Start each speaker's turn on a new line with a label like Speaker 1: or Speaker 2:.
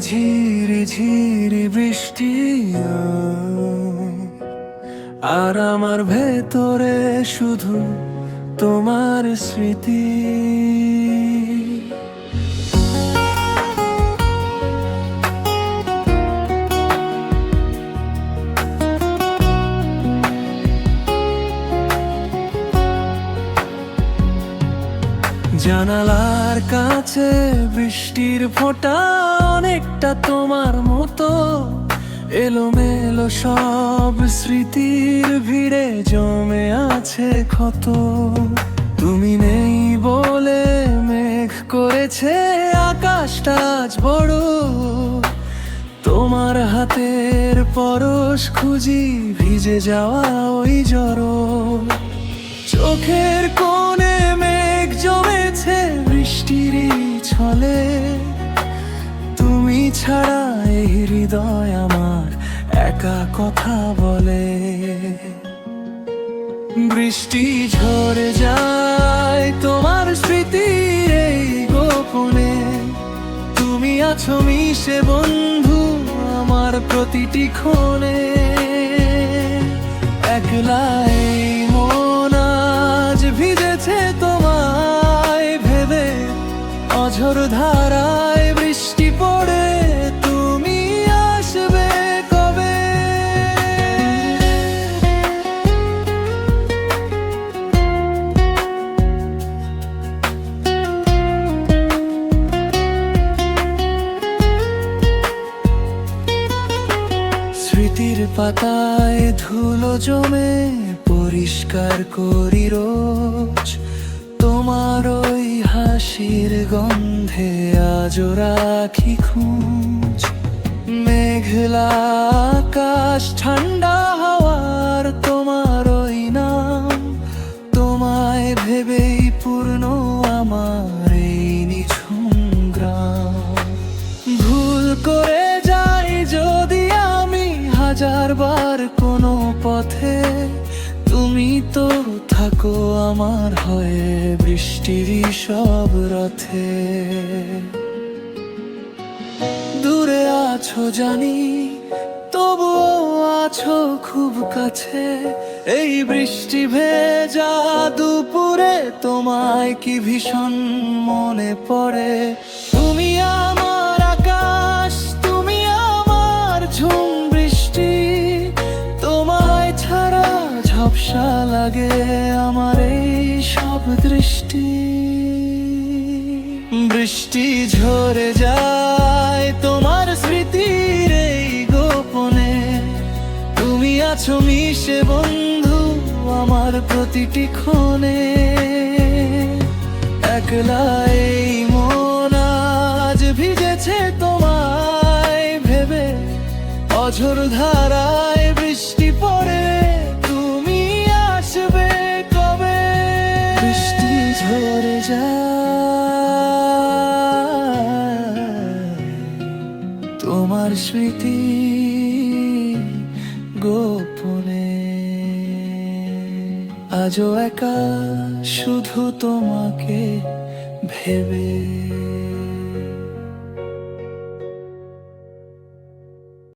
Speaker 1: ঝিরি ঝিরি বৃষ্টি আর আমার ভেতরে শুধু তোমার স্মৃতি। জানালার কাছে বৃষ্টির ফোঁটা অনেকটা তোমার মতো, এলোমেলো সব স্মৃতির ভিড়ে জমে আছে ক্ষত। তুমি নেই বলে মেঘ করেছে আকাশটা আজ বড়, তোমার হাতের পরশ খুঁজি ভিজে যাওয়া ওই জড়ো। চোখের কোণে মেঘ জমেছে বৃষ্টির ছলে, তুমি ছাড়া এই হৃদয় আমার একা কথা বলে। বৃষ্টি ঝরে যায় তোমার স্মৃতির এই গোপনে, তুমি আছো মিশে বন্ধু আমার প্রতিটি ক্ষণে। একলাই মন আজ ভিজেছে তোমায় ভেবে, অঝোর ধারায় বৃষ্টি পড়ে তুমি আসবে কবে। স্মৃতির পাতায় ধুলো জমে পরিষ্কার করি রোজ, তোমার ওই হাসির গন্ধে আজও রাখি খোঁজ। মেঘলা আকাশ ঠান্ডা হাওয়ার তোমার ওই নাম, তোমায় ভেবেই পূর্ণ আমার এই নিঝুম গ্রাম। ভুল করে যাই যদি আমি হাজারবার কোনো পথে, তুমি তো থাকো আমার হয়ে বৃষ্টির সব রথে। দূরে আছো জানি তবুও আছো খুব কাছে, এই বৃষ্টি ভেজা দুপুরে তোমায় কি ভীষণ মনে পড়ে। তুমি আমার আকাশ, তুমি আমার ঝুম বৃষ্টি, তোমায় ছাড়া ঝাপসা লাগে আমার এই সব দৃষ্টি। বৃষ্টি ঝরে যায় তোমার স্মৃতির এই গোপনে, তুমি আছো মিশে বন্ধু আমার প্রতিটি ক্ষণে। একলাই মন আজ ভিজেছে তোমায় ভেবে, অঝোর ধারায় বৃষ্টি পড়ে তুমি আসবে কবে। বৃষ্টি ঝরে যায় তোমার স্মৃতি গোপনে, আজও একা শুধু তোমাকে ভেবে।